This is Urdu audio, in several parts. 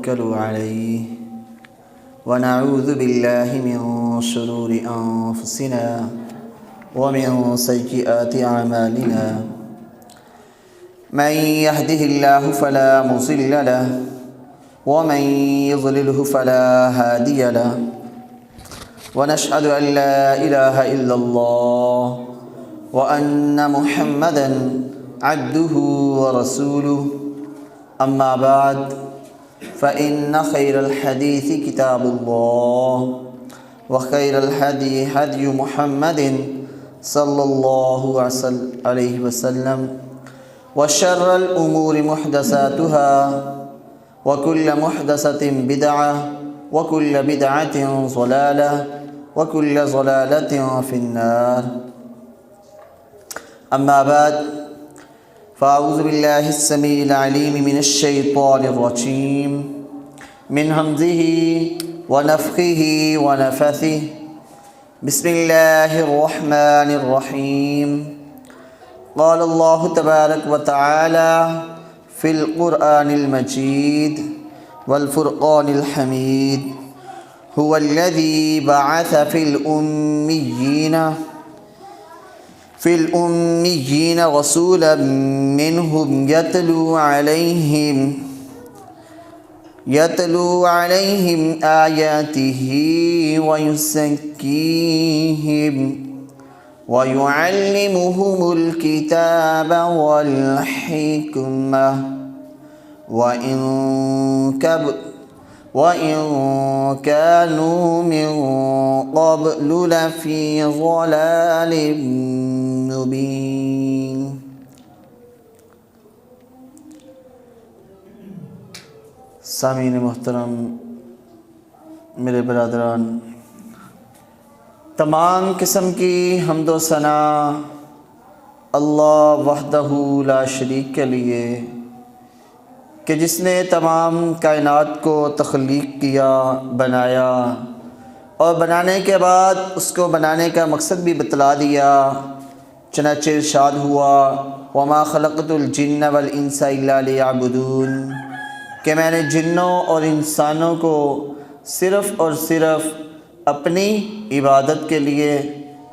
ونتوكل عليه ونعوذ بالله من شرور أنفسنا ومن سيئات أعمالنا من يهده الله فلا مضل له ومن يضلله فلا هادي له ونشهد أن لا إله إلا الله وأن محمدًا عبده ورسوله أما بعد فإن خير الحديث كتاب الله وخير الهدي هدي محمد صلى الله عليه وسلم وشر الأمور محدثاتها وكل محدثة بدعة وكل بدعة ضلالة وكل ضلالة في النار. أما بعد فأعوذ بالله السميع العليم من الشيطان الرجيم من همزه ونفخه ونفثه. بسم الله الرحمن الرحيم. قال الله تبارك وتعالى في القرآن المجيد والفرقان الحميد هو الذي بعث في الأميين رسولا منهم يتلو عليهم آياته ويزكيهم ويعلمهم الكتاب والحكمة وإن كانوا من قبل لفي ضلال مبين. سامعین محترم، میرے برادران، تمام قسم کی حمد و ثنا اللہ وحدہ لا شریک کے لیے کہ جس نے تمام کائنات کو تخلیق کیا، بنایا، اور بنانے کے بعد اس کو بنانے کا مقصد بھی بتلا دیا. چنانچہ ارشاد ہوا وما خلقت الجن والانس الا لیعبدون، کہ میں نے جنوں اور انسانوں کو صرف اور صرف اپنی عبادت کے لیے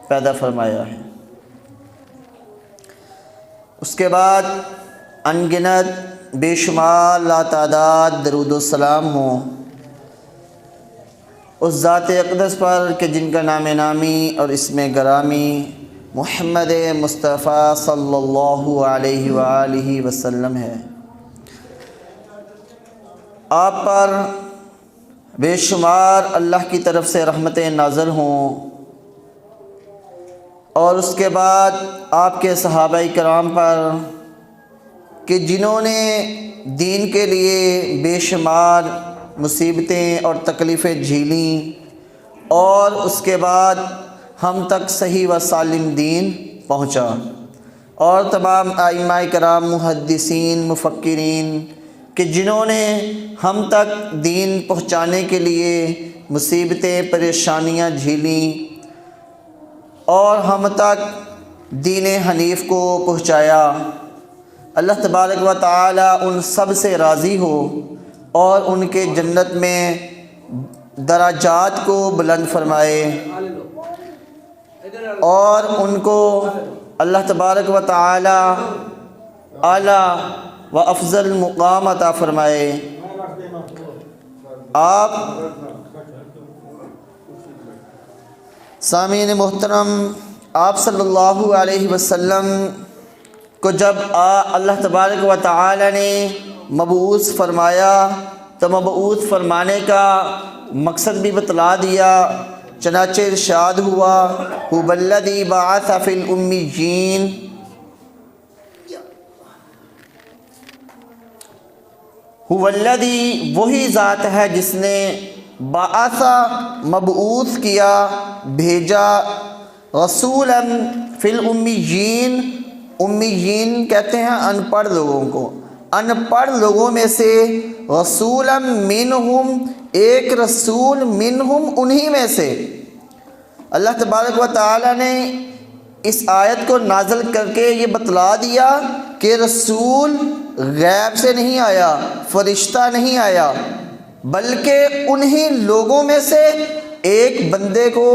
پیدا فرمایا ہے. اس کے بعد انگنت بے شمار لاتعداد درود و سلام ہوں اس ذات اقدس پر کہ جن کا نام نامی اور اسم گرامی محمد مصطفیٰ صلی اللہ علیہ وآلہ وسلم ہے. آپ پر بے شمار اللہ کی طرف سے رحمتیں نازل ہوں، اور اس کے بعد آپ کے صحابہ کرام پر کہ جنہوں نے دین کے لیے بے شمار مصیبتیں اور تکلیفیں جھیلیں، اور اس کے بعد ہم تک صحیح و سالم دین پہنچا. اور تمام ائمہ کرام، محدثین، مفکرین کہ جنہوں نے ہم تک دین پہنچانے کے لیے مصیبتیں، پریشانیاں جھیلیں اور ہم تک دین حنیف کو پہنچایا. اللہ تبارک و تعالی ان سب سے راضی ہو اور ان کے جنت میں درجات کو بلند فرمائے، اور ان کو اللہ تبارک و تعالی اعلیٰ و افضل مقام عطا فرمائے. آپ سامعین محترم، آپ صلی اللہ علیہ وسلم کو جب اللہ تبارک و تعالی نے مبعوث فرمایا تو مبعوث فرمانے کا مقصد بھی بتلا دیا. چنانچہ ارشاد ہوا هو الذی بعث فی الامیین، هو الذی وہی ذات ہے جس نے بعث مبعوث کیا، بھیجا، رسولا فی الامیین، امیین کہتے ہیں ان پڑھ لوگوں کو، ان پڑھ لوگوں میں سے، رسولا منہم، ایک رسول، منہم انہی میں سے. اللہ تبارک و تعالی نے اس آیت کو نازل کر کے یہ بتلا دیا کہ رسول غیب سے نہیں آیا، فرشتہ نہیں آیا، بلکہ انہی لوگوں میں سے ایک بندے کو،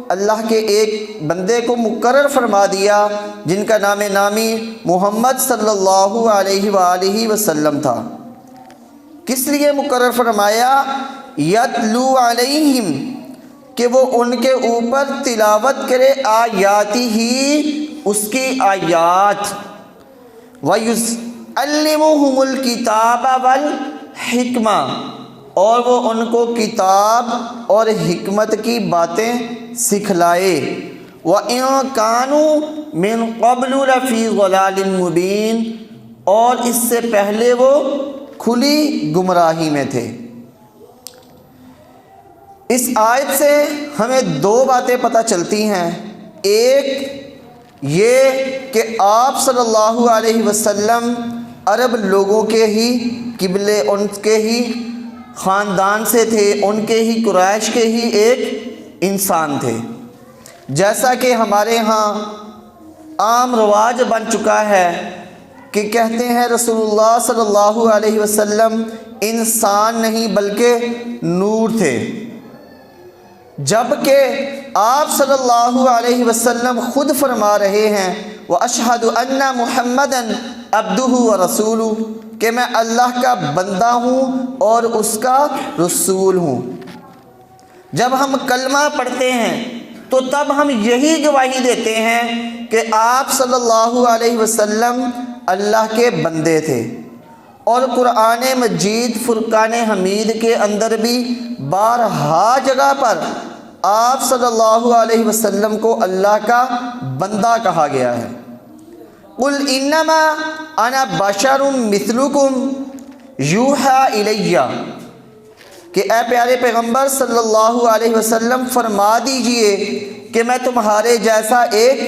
اللہ کے ایک بندے کو مقرر فرما دیا جن کا نام نامی محمد صلی اللہ علیہ وآلہ وسلم تھا۔ کس لیے مقرر فرمایا؟ یتلو علیہم، کہ وہ ان کے اوپر تلاوت کرے آیاتی ہی، اس کی آیات، وَيُعَلِّمُهُمُ الْكِتَابَ وَالْحِکْمَةَ، اور وہ ان کو کتاب اور حکمت کی باتیں سکھلائے، وَإِن كَانُوا مِن قَبْلُ لَفِي ضَلَالٍ مُبِينٍ، اور اس سے پہلے وہ کھلی گمراہی میں تھے۔ اس آیت سے ہمیں دو باتیں پتہ چلتی ہیں۔ ایک یہ کہ آپ صلی اللہ علیہ وسلم عرب لوگوں کے ہی قبلے، ان کے ہی خاندان سے تھے، ان کے ہی قریش کے ہی ایک انسان تھے، جیسا کہ ہمارے ہاں عام رواج بن چکا ہے کہ کہتے ہیں رسول اللہ صلی اللہ علیہ وسلم انسان نہیں بلکہ نور تھے، جبکہ آپ صلی اللہ علیہ وسلم خود فرما رہے ہیں وَأَشْهَدُ أَنَّ مُحَمَّدًا عَبْدُهُ وَرَسُولُهُ، کہ میں اللہ کا بندہ ہوں اور اس کا رسول ہوں۔ جب ہم کلمہ پڑھتے ہیں تو تب ہم یہی گواہی دیتے ہیں کہ آپ صلی اللہ علیہ وسلم اللہ کے بندے تھے، اور قرآن مجید فرقان حمید کے اندر بھی بارہا جگہ پر آپ صلی اللہ علیہ وسلم کو اللہ کا بندہ کہا گیا ہے۔ قُلْ إِنَّمَا أَنَا بَشَرٌ مِثْلُكُمْ يُوحَىٰ إِلَيَّ، کہ اے پیارے پیغمبر صلی اللہ علیہ وسلم فرما دیجئے کہ میں تمہارے جیسا ایک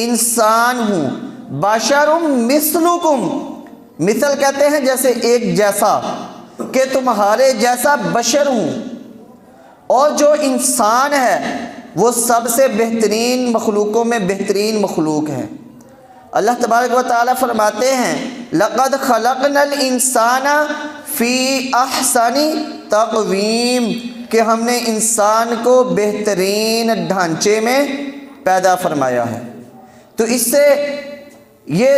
انسان ہوں۔ بَشَرٌ مِثْلُكُمْ، مثل کہتے ہیں جیسے ایک جیسا، کہ تمہارے جیسا بشر ہوں، اور جو انسان ہے وہ سب سے بہترین مخلوقوں میں بہترین مخلوق ہے۔ اللہ تبارک و تعالیٰ فرماتے ہیں لَقَدْ خَلَقْنَا الْإِنسَانَ فِي أَحْسَنِ تَقْوِيمٍ، کہ ہم نے انسان کو بہترین ڈھانچے میں پیدا فرمایا ہے۔ تو اس سے یہ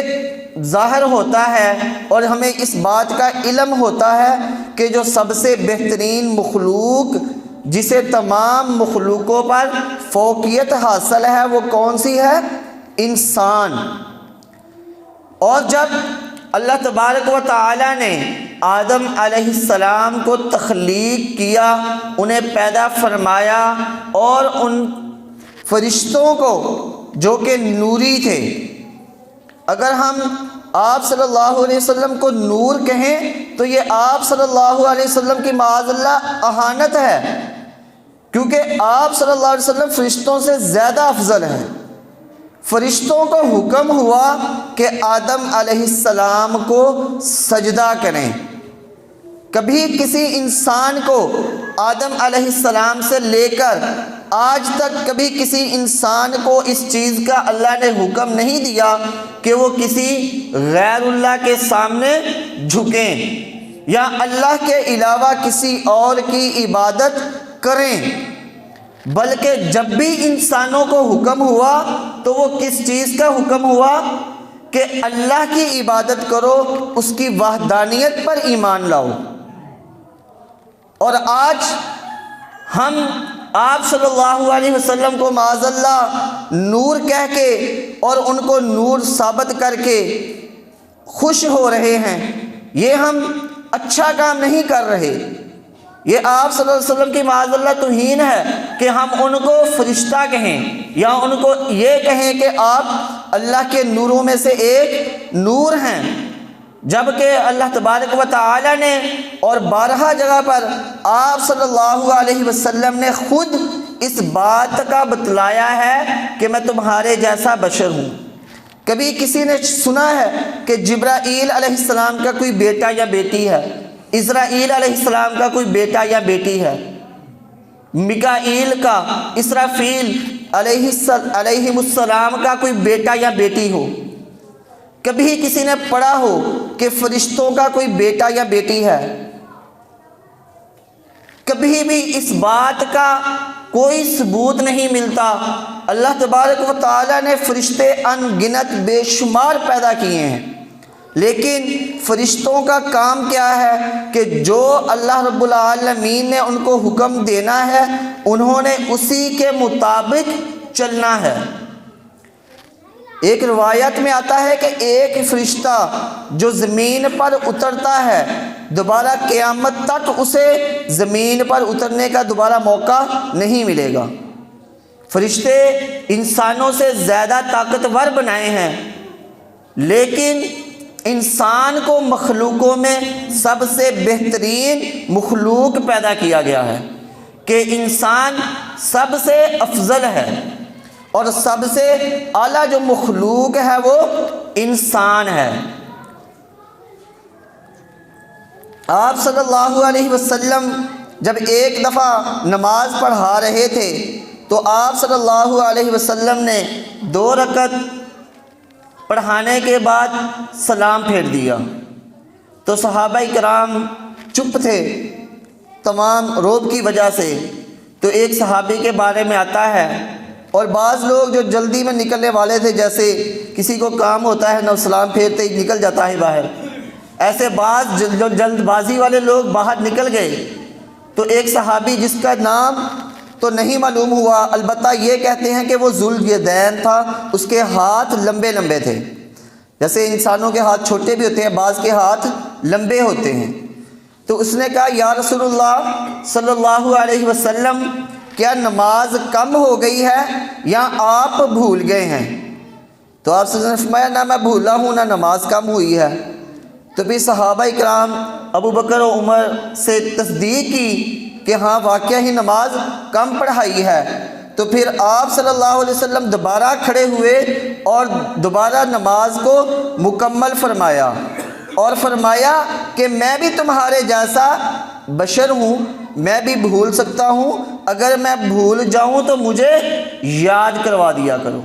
ظاہر ہوتا ہے اور ہمیں اس بات کا علم ہوتا ہے کہ جو سب سے بہترین مخلوق جسے تمام مخلوقوں پر فوقیت حاصل ہے وہ کون سی ہے؟ انسان۔ اور جب اللہ تبارک و تعالی نے آدم علیہ السلام کو تخلیق کیا، انہیں پیدا فرمایا، اور ان فرشتوں کو جو کہ نوری تھے، اگر ہم آپ صلی اللہ علیہ وسلم کو نور کہیں تو یہ آپ صلی اللہ علیہ وسلم کی معاذ اللہ اہانت ہے، کیونکہ آپ صلی اللہ علیہ وسلم فرشتوں سے زیادہ افضل ہیں۔ فرشتوں کو حکم ہوا کہ آدم علیہ السلام کو سجدہ کریں، کبھی کسی انسان کو آدم علیہ السلام سے لے کر آج تک کبھی کسی انسان کو اس چیز کا اللہ نے حکم نہیں دیا کہ وہ کسی غیر اللہ کے سامنے جھکیں یا اللہ کے علاوہ کسی اور کی عبادت کریں، بلکہ جب بھی انسانوں کو حکم ہوا تو وہ کس چیز کا حکم ہوا کہ اللہ کی عبادت کرو، اس کی وحدانیت پر ایمان لاؤ۔ اور آج ہم آپ صلی اللہ علیہ وسلم کو معاذ اللہ نور کہہ کے اور ان کو نور ثابت کر کے خوش ہو رہے ہیں، یہ ہم اچھا کام نہیں کر رہے، یہ آپ صلی اللہ علیہ وسلم کی معاذ اللہ توہین ہے کہ ہم ان کو فرشتہ کہیں یا ان کو یہ کہیں کہ آپ اللہ کے نوروں میں سے ایک نور ہیں، جبکہ اللہ تبارک و تعالی نے اور بارہا جگہ پر آپ صلی اللہ علیہ وسلم نے خود اس بات کا بتلایا ہے کہ میں تمہارے جیسا بشر ہوں۔ کبھی کسی نے سنا ہے کہ جبرائیل علیہ السلام کا کوئی بیٹا یا بیٹی ہے، اسرائیل علیہ السلام کا کوئی بیٹا یا بیٹی ہے، میکائیل کا، اسرافیل علیہ السلام کا کوئی بیٹا یا بیٹی ہو؟ کبھی کسی نے پڑھا ہو کہ فرشتوں کا کوئی بیٹا یا بیٹی ہے؟ کبھی بھی اس بات کا کوئی ثبوت نہیں ملتا۔ اللہ تبارک و تعالیٰ نے فرشتے ان گنت بے شمار پیدا کیے ہیں، لیکن فرشتوں کا کام کیا ہے کہ جو اللہ رب العالمین نے ان کو حکم دینا ہے انہوں نے اسی کے مطابق چلنا ہے۔ ایک روایت میں آتا ہے کہ ایک فرشتہ جو زمین پر اترتا ہے دوبارہ قیامت تک اسے زمین پر اترنے کا دوبارہ موقع نہیں ملے گا۔ فرشتے انسانوں سے زیادہ طاقتور بنائے ہیں، لیکن انسان کو مخلوقوں میں سب سے بہترین مخلوق پیدا کیا گیا ہے کہ انسان سب سے افضل ہے، اور سب سے اعلیٰ جو مخلوق ہے وہ انسان ہے۔ آپ صلی اللہ علیہ وسلم جب ایک دفعہ نماز پڑھا رہے تھے تو آپ صلی اللہ علیہ وسلم نے 2 رکعت پڑھانے کے بعد سلام پھیر دیا تو صحابہ کرام چپ تھے تمام رعب کی وجہ سے۔ تو ایک صحابی کے بارے میں آتا ہے، اور بعض لوگ جو جلدی میں نکلنے والے تھے، جیسے کسی کو کام ہوتا ہے نہ سلام پھیرتے ہی نکل جاتا ہے باہر، ایسے بعض جو جلد بازی والے لوگ باہر نکل گئے۔ تو ایک صحابی جس کا نام تو نہیں معلوم ہوا، البتہ یہ کہتے ہیں کہ وہ ذوالیدین تھا، اس کے ہاتھ لمبے لمبے تھے، جیسے انسانوں کے ہاتھ چھوٹے بھی ہوتے ہیں بعض کے ہاتھ لمبے ہوتے ہیں۔ تو اس نے کہا یا رسول اللہ صلی اللہ علیہ وسلم کیا نماز کم ہو گئی ہے یا آپ بھول گئے ہیں؟ تو آپ صلی اللہ علیہ وسلم نے فرمایا نہ میں بھولا ہوں نہ نماز کم ہوئی ہے۔ تو پھر صحابہ کرام ابو بکر و عمر سے تصدیق کی کہ ہاں واقعہ ہی نماز کم پڑھائی ہے۔ تو پھر آپ صلی اللہ علیہ وسلم دوبارہ کھڑے ہوئے اور دوبارہ نماز کو مکمل فرمایا، اور فرمایا کہ میں بھی تمہارے جیسا بشر ہوں، میں بھی بھول سکتا ہوں، اگر میں بھول جاؤں تو مجھے یاد کروا دیا کرو۔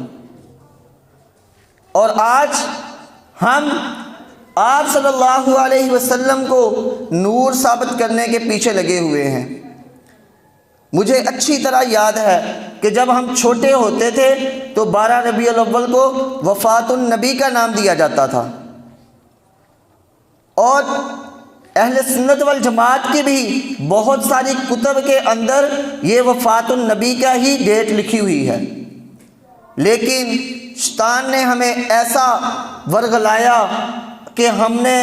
اور آج ہم آپ صلی اللہ علیہ وسلم کو نور ثابت کرنے کے پیچھے لگے ہوئے ہیں۔ مجھے اچھی طرح یاد ہے کہ جب ہم چھوٹے ہوتے تھے تو 12 ربیع الاول کو وفات النبی کا نام دیا جاتا تھا، اور اہل سنت والجماعت کی بھی بہت ساری کتب کے اندر یہ وفات النبی کا ہی ڈیٹ لکھی ہوئی ہے، لیکن شیطان نے ہمیں ایسا ورغلایا کہ ہم نے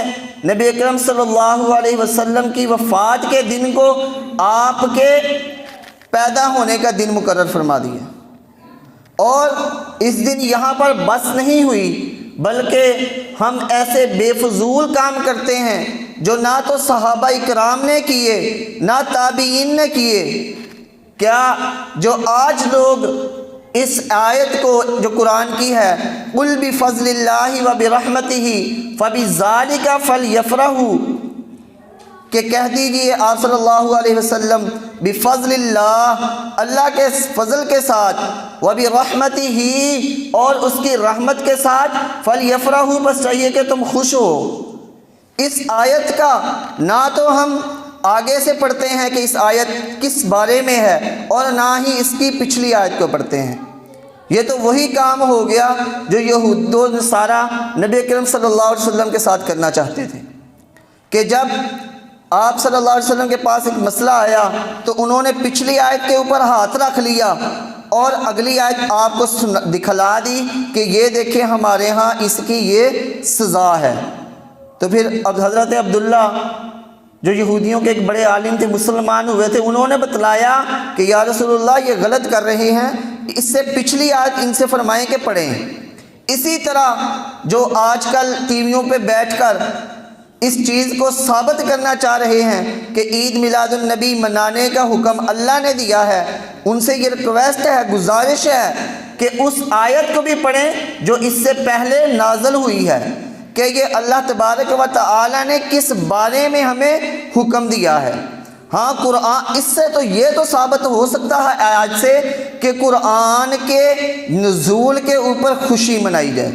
نبی اکرم صلی اللہ علیہ وسلم کی وفات کے دن کو آپ کے پیدا ہونے کا دن مقرر فرما دیا، اور اس دن یہاں پر بس نہیں ہوئی بلکہ ہم ایسے بے فضول کام کرتے ہیں جو نہ تو صحابہ کرام نے کیے نہ تابعین نے کیے۔ کیا جو آج لوگ اس آیت کو جو قرآن کی ہے قُلْ بِفَضْلِ اللَّهِ وَبِرَحْمَتِهِ فَبِذَلِكَ فَلْيَفْرَحُوا، کہ کہہ دیجئے آپ صلی اللہ علیہ وسلم بفضل اللہ، اللہ کے فضل کے ساتھ، وبرحمتہ، اور اس کی رحمت کے ساتھ، فَلْيَفْرَحُوا، بس چاہیے کہ تم خوش ہو۔ اس آیت کا نہ تو ہم آگے سے پڑھتے ہیں کہ اس آیت کس بارے میں ہے، اور نہ ہی اس کی پچھلی آیت کو پڑھتے ہیں۔ یہ تو وہی کام ہو گیا جو یہود و نصارہ نبی کریم صلی اللہ علیہ وسلم کے ساتھ کرنا چاہتے تھے، کہ جب آپ صلی اللہ علیہ وسلم کے پاس ایک مسئلہ آیا تو انہوں نے پچھلی آیت کے اوپر ہاتھ رکھ لیا اور اگلی آیت آپ کو دکھلا دی کہ یہ دیکھیں ہمارے ہاں اس کی یہ سزا ہے۔ تو پھر اب حضرت عبداللہ جو یہودیوں کے ایک بڑے عالم تھے، مسلمان ہوئے تھے، انہوں نے بتلایا کہ یا رسول اللہ یہ غلط کر رہے ہیں، اس سے پچھلی آیت ان سے فرمائیں کہ پڑھیں۔ اسی طرح جو آج کل ٹی ویوں پہ بیٹھ کر اس چیز کو ثابت کرنا چاہ رہے ہیں کہ عید میلاد النبی منانے کا حکم اللہ نے دیا ہے، ان سے یہ ریکویسٹ ہے، گزارش ہے کہ اس آیت کو بھی پڑھیں جو اس سے پہلے نازل ہوئی ہے، کہ یہ اللہ تبارک و تعالی نے کس بارے میں ہمیں حکم دیا ہے۔ ہاں قرآن، اس سے تو یہ تو ثابت ہو سکتا ہے آج سے کہ قرآن کے نزول کے اوپر خوشی منائی جائے،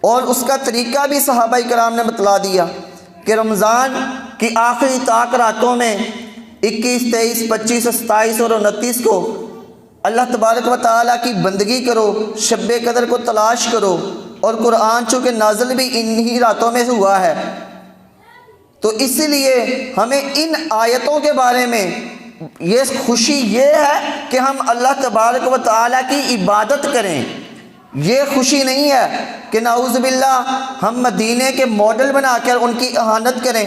اور اس کا طریقہ بھی صحابہ کرام نے بتلا دیا کہ رمضان کی آخری طاق راتوں میں 21, 23, 25, 27 اور 29 کو اللہ تبارک و تعالیٰ کی بندگی کرو، شب قدر کو تلاش کرو، اور قرآن چونکہ نازل بھی انہی راتوں میں ہوا ہے، تو اسی لیے ہمیں ان آیتوں کے بارے میں یہ خوشی یہ ہے کہ ہم اللہ تبارک و تعالیٰ کی عبادت کریں۔ یہ خوشی نہیں ہے کہ نعوذ باللہ ہم مدینے کے ماڈل بنا کر ان کی اہانت کریں۔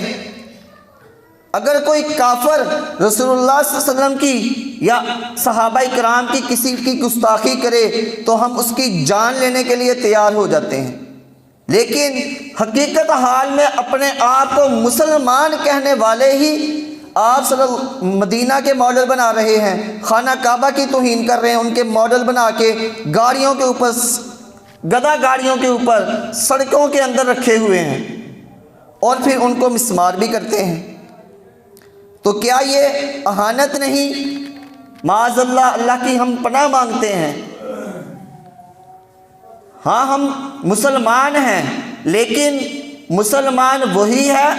اگر کوئی کافر رسول اللہ صلی اللہ علیہ وسلم کی یا صحابہ کرام کی کسی کی گستاخی کرے تو ہم اس کی جان لینے کے لیے تیار ہو جاتے ہیں، لیکن حقیقت حال میں اپنے آپ کو مسلمان کہنے والے ہی آپ مدینہ کے ماڈل بنا رہے ہیں، خانہ کعبہ کی توہین کر رہے ہیں، ان کے ماڈل بنا کے گاڑیوں کے اوپر، گدھا گاڑیوں کے اوپر سڑکوں کے اندر رکھے ہوئے ہیں، اور پھر ان کو مسمار بھی کرتے ہیں۔ تو کیا یہ اہانت نہیں؟ معاذ اللہ، اللہ کی ہم پناہ مانگتے ہیں۔ ہاں ہم مسلمان ہیں، لیکن مسلمان وہی ہے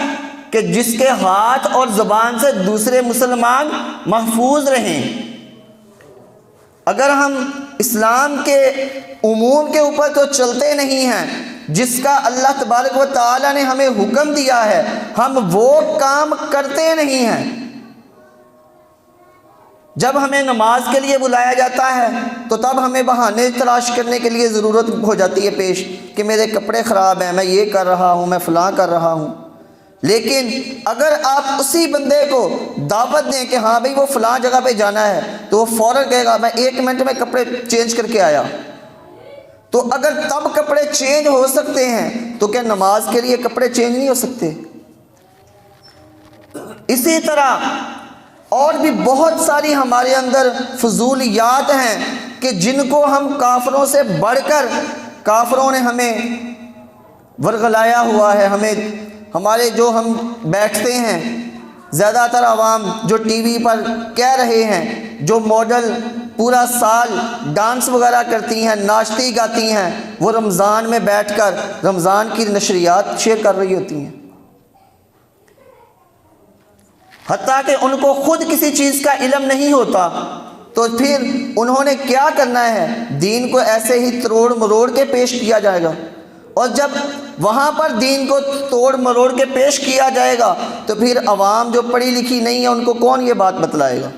کہ جس کے ہاتھ اور زبان سے دوسرے مسلمان محفوظ رہیں۔ اگر ہم اسلام کے عموم کے اوپر تو چلتے نہیں ہیں جس کا اللہ تبارک و تعالیٰ نے ہمیں حکم دیا ہے، ہم وہ کام کرتے نہیں ہیں۔ جب ہمیں نماز کے لیے بلایا جاتا ہے تو تب ہمیں بہانے تلاش کرنے کے لیے ضرورت ہو جاتی ہے پیش، کہ میرے کپڑے خراب ہیں، میں یہ کر رہا ہوں، میں فلاں کر رہا ہوں۔ لیکن اگر آپ اسی بندے کو دعوت دیں کہ ہاں بھئی وہ فلاں جگہ پہ جانا ہے، تو وہ فوراً کہے گا میں 1 منٹ میں کپڑے چینج کر کے آیا۔ تو اگر تب کپڑے چینج ہو سکتے ہیں تو کیا نماز کے لیے کپڑے چینج نہیں ہو سکتے؟ اسی طرح اور بھی بہت ساری ہمارے اندر فضولیات ہیں کہ جن کو ہم کافروں سے بڑھ کر، کافروں نے ہمیں ورغلایا ہوا ہے۔ ہمارے جو ہم بیٹھتے ہیں، زیادہ تر عوام جو ٹی وی پر کہہ رہے ہیں، جو ماڈل پورا سال ڈانس وغیرہ کرتی ہیں، ناچتی گاتی ہیں، وہ رمضان میں بیٹھ کر رمضان کی نشریات شیئر کر رہی ہوتی ہیں، حتیٰ کہ ان کو خود کسی چیز کا علم نہیں ہوتا۔ تو پھر انہوں نے کیا کرنا ہے؟ دین کو ایسے ہی تروڑ مروڑ کے پیش کیا جائے گا، اور جب وہاں پر دین کو توڑ مروڑ کے پیش کیا جائے گا تو پھر عوام جو پڑھی لکھی نہیں ہے ان کو کون یہ بات بتلائے گا؟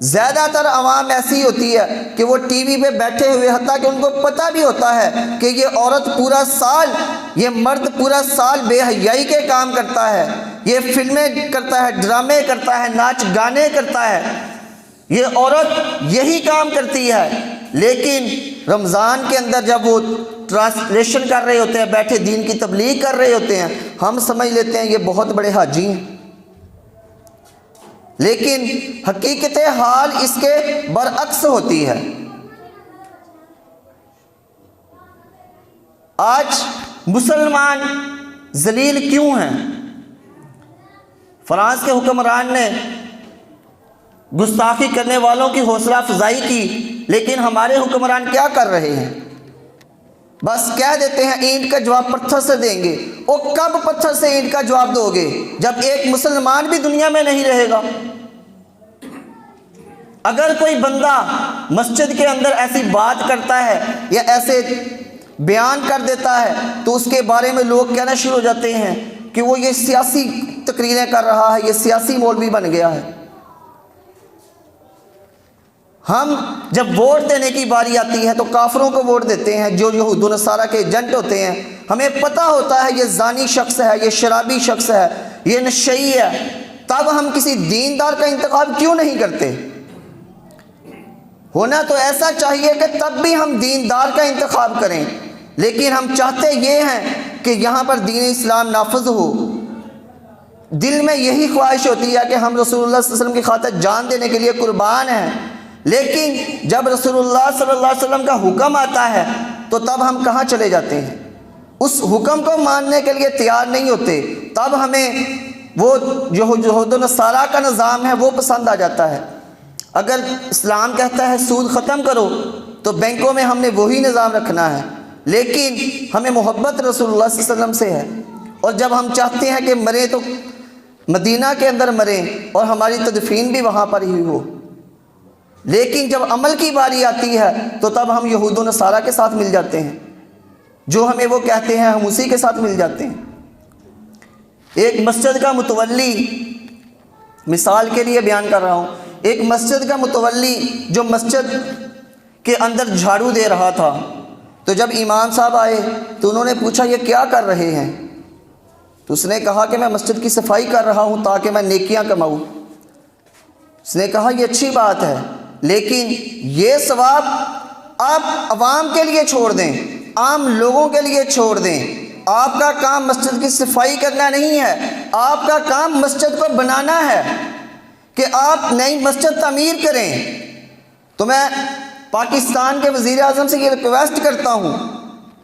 زیادہ تر عوام ایسی ہوتی ہے کہ وہ ٹی وی پہ بیٹھے ہوئے، حتیٰ کہ ان کو پتہ بھی ہوتا ہے کہ یہ عورت پورا سال، یہ مرد پورا سال بے حیائی کے کام کرتا ہے، یہ فلمیں کرتا ہے، ڈرامے کرتا ہے، ناچ گانے کرتا ہے، یہ عورت یہی کام کرتی ہے، لیکن رمضان کے اندر جب وہ ٹرانسلیشن کر رہے ہوتے ہیں، بیٹھے دین کی تبلیغ کر رہے ہوتے ہیں، ہم سمجھ لیتے ہیں یہ بہت بڑے حاجی ہیں، لیکن حقیقت حال اس کے برعکس ہوتی ہے۔ آج مسلمان ذلیل کیوں ہیں؟ فرانس کے حکمران نے گستاخی کرنے والوں کی حوصلہ افزائی کی، لیکن ہمارے حکمران کیا کر رہے ہیں؟ بس کہہ دیتے ہیں اینٹ کا جواب پتھر سے دیں گے۔ وہ کب پتھر سے اینٹ کا جواب دو گے؟ جب ایک مسلمان بھی دنیا میں نہیں رہے گا۔ اگر کوئی بندہ مسجد کے اندر ایسی بات کرتا ہے یا ایسے بیان کر دیتا ہے تو اس کے بارے میں لوگ کہنا شروع ہو جاتے ہیں کہ وہ یہ سیاسی تقریریں کر رہا ہے، یہ سیاسی مولوی بن گیا ہے۔ ہم جب ووٹ دینے کی باری آتی ہے تو کافروں کو ووٹ دیتے ہیں جو یہود و نصارہ کے ایجنٹ ہوتے ہیں۔ ہمیں پتہ ہوتا ہے یہ زانی شخص ہے، یہ شرابی شخص ہے، یہ نشئی ہے، تب ہم کسی دیندار کا انتخاب کیوں نہیں کرتے؟ ہونا تو ایسا چاہیے کہ تب بھی ہم دیندار کا انتخاب کریں، لیکن ہم چاہتے یہ ہیں کہ یہاں پر دین اسلام نافذ ہو۔ دل میں یہی خواہش ہوتی ہے کہ ہم رسول اللہ صلی اللہ علیہ وسلم کی خاطر جان دینے کے لیے قربان ہیں، لیکن جب رسول اللہ صلی اللہ علیہ وسلم کا حکم آتا ہے تو تب ہم کہاں چلے جاتے ہیں؟ اس حکم کو ماننے کے لیے تیار نہیں ہوتے، تب ہمیں وہ جو یہود و نصارہ کا نظام ہے وہ پسند آ جاتا ہے۔ اگر اسلام کہتا ہے سود ختم کرو تو بینکوں میں ہم نے وہی نظام رکھنا ہے، لیکن ہمیں محبت رسول اللہ صلی اللہ علیہ وسلم سے ہے، اور جب ہم چاہتے ہیں کہ مرے تو مدینہ کے اندر مریں اور ہماری تدفین بھی وہاں پر ہی ہو، لیکن جب عمل کی باری آتی ہے تو تب ہم یہود و نصارہ کے ساتھ مل جاتے ہیں، جو ہمیں وہ کہتے ہیں ہم اسی کے ساتھ مل جاتے ہیں۔ ایک مسجد کا متولی، مثال کے لیے بیان کر رہا ہوں، ایک مسجد کا متولی جو مسجد کے اندر جھاڑو دے رہا تھا، تو جب امام صاحب آئے تو انہوں نے پوچھا یہ کیا کر رہے ہیں؟ تو اس نے کہا کہ میں مسجد کی صفائی کر رہا ہوں تاکہ میں نیکیاں کماؤں۔ اس نے کہا یہ اچھی بات ہے، لیکن یہ ثواب آپ عوام کے لیے چھوڑ دیں، عام لوگوں کے لیے چھوڑ دیں۔ آپ کا کام مسجد کی صفائی کرنا نہیں ہے، آپ کا کام مسجد کو بنانا ہے کہ آپ نئی مسجد تعمیر کریں۔ تو میں پاکستان کے وزیر اعظم سے یہ ریکویسٹ کرتا ہوں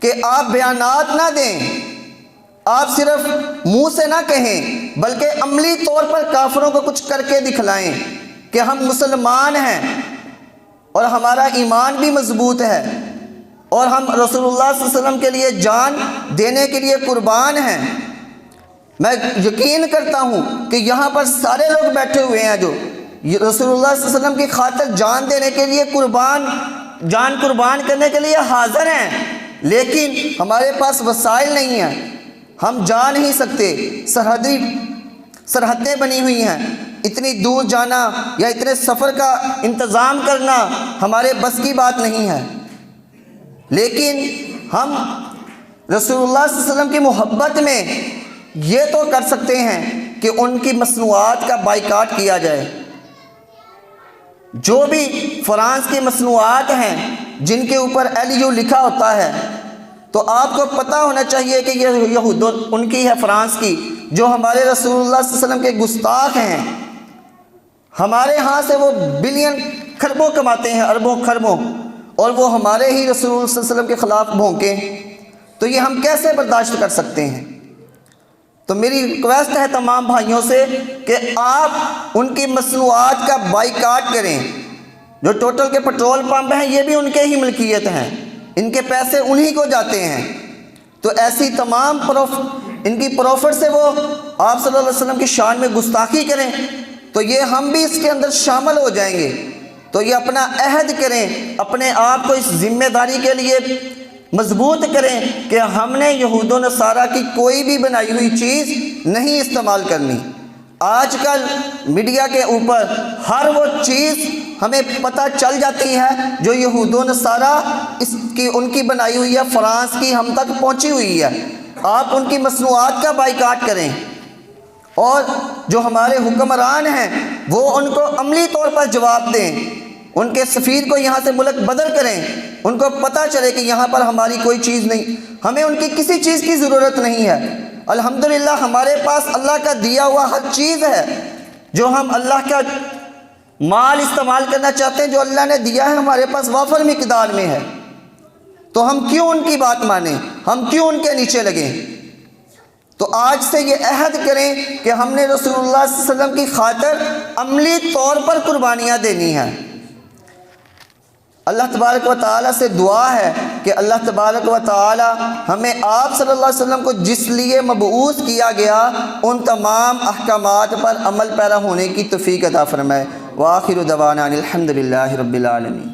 کہ آپ بیانات نہ دیں، آپ صرف منہ سے نہ کہیں بلکہ عملی طور پر کافروں کو کچھ کر کے دکھلائیں کہ ہم مسلمان ہیں اور ہمارا ایمان بھی مضبوط ہے اور ہم رسول اللہ صلی اللہ علیہ وسلم کے لیے جان دینے کے لیے قربان ہیں۔ میں یقین کرتا ہوں کہ یہاں پر سارے لوگ بیٹھے ہوئے ہیں جو رسول اللہ صلی اللہ علیہ وسلم کی خاطر جان دینے کے لیے جان قربان کرنے کے لیے حاضر ہیں، لیکن ہمارے پاس وسائل نہیں ہیں، ہم جا نہیں سکتے، سرحدیں بنی ہوئی ہیں، اتنی دور جانا یا اتنے سفر کا انتظام کرنا ہمارے بس کی بات نہیں ہے، لیکن ہم رسول اللہ صلی اللہ علیہ وسلم کی محبت میں یہ تو کر سکتے ہیں کہ ان کی مصنوعات کا بائیکاٹ کیا جائے۔ جو بھی فرانس کی مصنوعات ہیں جن کے اوپر LU لکھا ہوتا ہے، تو آپ کو پتہ ہونا چاہیے کہ یہ یہود ان کی ہے، فرانس کی، جو ہمارے رسول اللہ صلی اللہ علیہ وسلم کے گستاخ ہیں۔ ہمارے ہاں سے وہ بلین کھربوں کماتے ہیں، اربوں خربوں، اور وہ ہمارے ہی رسول اللہ صلی اللہ علیہ وسلم کے خلاف بھونکیں، تو یہ ہم کیسے برداشت کر سکتے ہیں؟ تو میری ریکویسٹ ہے تمام بھائیوں سے کہ آپ ان کی مصنوعات کا بائیکاٹ کریں۔ جو ٹوٹل کے پیٹرول پمپ ہیں یہ بھی ان کے ہی ملکیت ہیں، ان کے پیسے انہی کو جاتے ہیں، تو ایسی تمام ان کی پروفٹ سے وہ آپ صلی اللہ علیہ وسلم کی شان میں گستاخی کریں تو یہ ہم بھی اس کے اندر شامل ہو جائیں گے۔ تو یہ اپنا عہد کریں، اپنے آپ کو اس ذمہ داری کے لیے مضبوط کریں کہ ہم نے یہود و نصارہ کی کوئی بھی بنائی ہوئی چیز نہیں استعمال کرنی۔ آج کل میڈیا کے اوپر ہر وہ چیز ہمیں پتہ چل جاتی ہے جو یہود و نصارہ ان کی بنائی ہوئی ہے، فرانس کی ہم تک پہنچی ہوئی ہے۔ آپ ان کی مصنوعات کا بائیکاٹ کریں، اور جو ہمارے حکمران ہیں وہ ان کو عملی طور پر جواب دیں، ان کے سفیر کو یہاں سے ملک بدر کریں، ان کو پتہ چلے کہ یہاں پر ہماری کوئی چیز نہیں، ہمیں ان کی کسی چیز کی ضرورت نہیں ہے۔ الحمدللہ ہمارے پاس اللہ کا دیا ہوا ہر چیز ہے، جو ہم اللہ کا مال استعمال کرنا چاہتے ہیں، جو اللہ نے دیا ہے ہمارے پاس وافر مقدار میں ہے، تو ہم کیوں ان کی بات مانیں، ہم کیوں ان کے نیچے لگیں؟ تو آج سے یہ عہد کریں کہ ہم نے رسول اللہ صلی اللہ علیہ وسلم کی خاطر عملی طور پر قربانیاں دینی ہیں۔ اللہ تبارک و تعالیٰ سے دعا ہے کہ اللہ تبارک و تعالیٰ ہمیں آپ صلی اللہ علیہ وسلم کو جس لیے مبعوث کیا گیا ان تمام احکامات پر عمل پیرا ہونے کی توفیق عطا فرمائے۔ وآخر دعوانا الحمد للہ رب العالمین۔